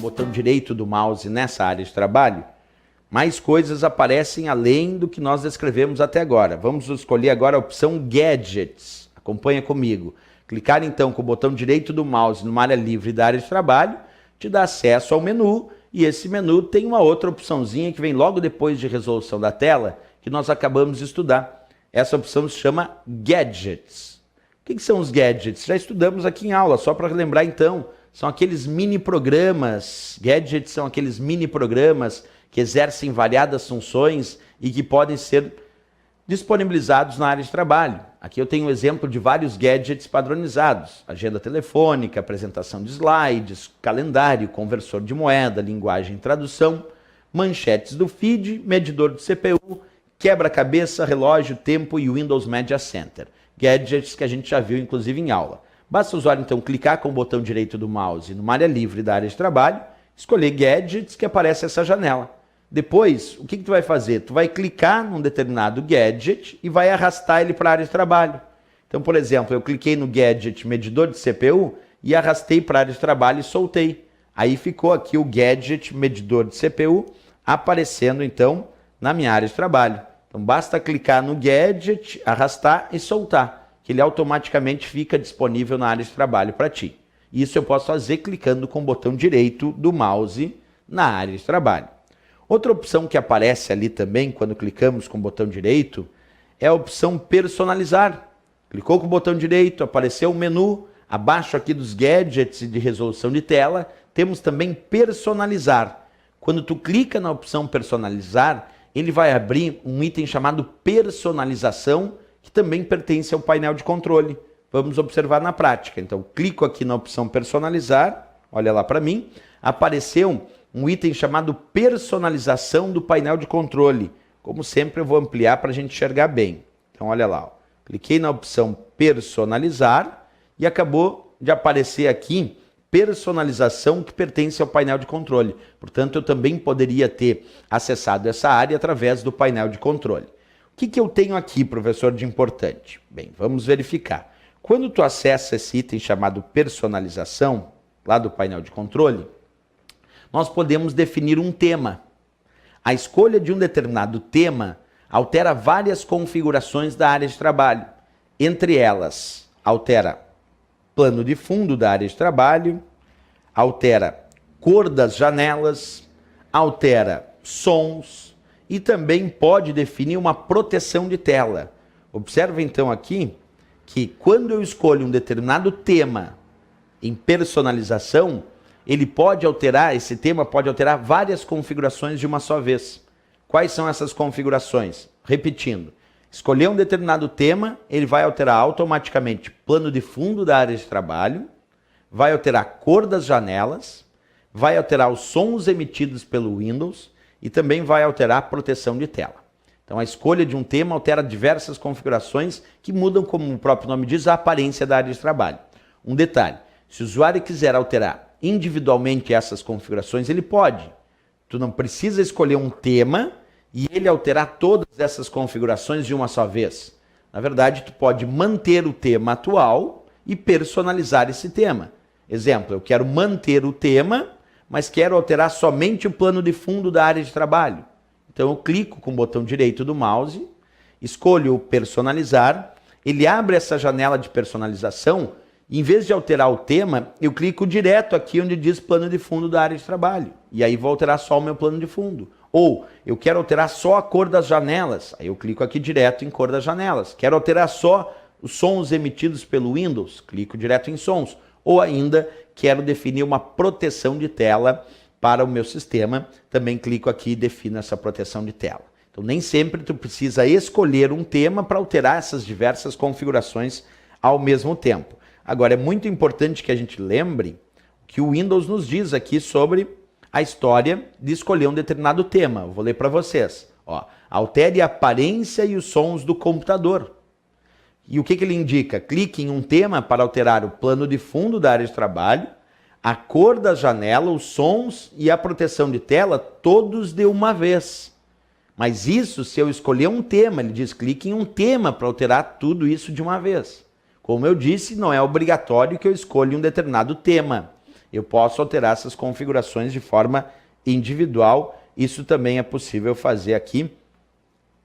o botão direito do mouse nessa área de trabalho, mais coisas aparecem além do que nós descrevemos até agora. Vamos escolher agora a opção Gadgets. Acompanha comigo. Clicar então com o botão direito do mouse numa área livre da área de trabalho, te dá acesso ao menu, e esse menu tem uma outra opçãozinha que vem logo depois de resolução da tela, que nós acabamos de estudar. Essa opção se chama Gadgets. O que são os gadgets? Já estudamos aqui em aula, só para lembrar então, são aqueles mini programas. Gadgets são aqueles mini programas que exercem variadas funções e que podem ser disponibilizados na área de trabalho. Aqui eu tenho um exemplo de vários gadgets padronizados: agenda telefônica, apresentação de slides, calendário, conversor de moeda, linguagem e tradução, manchetes do feed, medidor de CPU, quebra-cabeça, relógio, tempo e Windows Media Center. Gadgets que a gente já viu inclusive em aula. Basta o usuário então clicar com o botão direito do mouse numa área livre da área de trabalho, escolher Gadgets, que aparece essa janela. Depois, o que tu vai fazer? Tu vai clicar num determinado gadget e vai arrastar ele para a área de trabalho. Então, por exemplo, eu cliquei no gadget medidor de CPU e arrastei para a área de trabalho e soltei. Aí ficou aqui o gadget medidor de CPU aparecendo então na minha área de trabalho. Então basta clicar no gadget, arrastar e soltar, que ele automaticamente fica disponível na área de trabalho para ti. Isso eu posso fazer clicando com o botão direito do mouse na área de trabalho. Outra opção que aparece ali também, quando clicamos com o botão direito, é a opção personalizar. Clicou com o botão direito, apareceu um menu. Abaixo aqui dos gadgets de resolução de tela, temos também personalizar. Quando tu clica na opção personalizar, ele vai abrir um item chamado personalização, que também pertence ao painel de controle. Vamos observar na prática. Então, clico aqui na opção personalizar, olha lá para mim, apareceu um item chamado personalização do painel de controle. Como sempre, eu vou ampliar para a gente enxergar bem. Então, olha lá. Ó. Cliquei na opção personalizar e acabou de aparecer aqui personalização que pertence ao painel de controle. Portanto, eu também poderia ter acessado essa área através do painel de controle. O que eu tenho aqui, professor, de importante? Bem, vamos verificar. Quando tu acessa esse item chamado personalização, lá do painel de controle, nós podemos definir um tema. A escolha de um determinado tema altera várias configurações da área de trabalho. Entre elas, altera plano de fundo da área de trabalho, altera cor das janelas, altera sons e também pode definir uma proteção de tela. Observe então aqui que quando eu escolho um determinado tema em personalização, ele pode alterar, esse tema pode alterar várias configurações de uma só vez. Quais são essas configurações? Repetindo, escolher um determinado tema, ele vai alterar automaticamente plano de fundo da área de trabalho, vai alterar a cor das janelas, vai alterar os sons emitidos pelo Windows e também vai alterar a proteção de tela. Então a escolha de um tema altera diversas configurações que mudam, como o próprio nome diz, a aparência da área de trabalho. Um detalhe, se o usuário quiser alterar individualmente essas configurações, ele pode. Tu não precisa escolher um tema e ele alterar todas essas configurações de uma só vez. Na verdade, tu pode manter o tema atual e personalizar esse tema. Exemplo, eu quero manter o tema, mas quero alterar somente o plano de fundo da área de trabalho. Então eu clico com o botão direito do mouse, escolho o personalizar, ele abre essa janela de personalização. Em vez de alterar o tema, eu clico direto aqui onde diz plano de fundo da área de trabalho. E aí vou alterar só o meu plano de fundo. Ou eu quero alterar só a cor das janelas. Aí eu clico aqui direto em cor das janelas. Quero alterar só os sons emitidos pelo Windows. Clico direto em sons. Ou ainda quero definir uma proteção de tela para o meu sistema. Também clico aqui e defino essa proteção de tela. Então nem sempre tu precisa escolher um tema para alterar essas diversas configurações ao mesmo tempo. Agora, é muito importante que a gente lembre que o Windows nos diz aqui sobre a história de escolher um determinado tema. Eu vou ler para vocês. Ó, altere a aparência e os sons do computador. E o que ele indica? Clique em um tema para alterar o plano de fundo da área de trabalho, a cor da janela, os sons e a proteção de tela, todos de uma vez. Mas isso, se eu escolher um tema, ele diz clique em um tema para alterar tudo isso de uma vez. Como eu disse, não é obrigatório que eu escolha um determinado tema. eu posso alterar essas configurações de forma individual. Isso também é possível fazer aqui,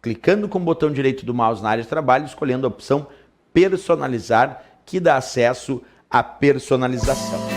clicando com o botão direito do mouse na área de trabalho, escolhendo a opção personalizar, que dá acesso à personalização.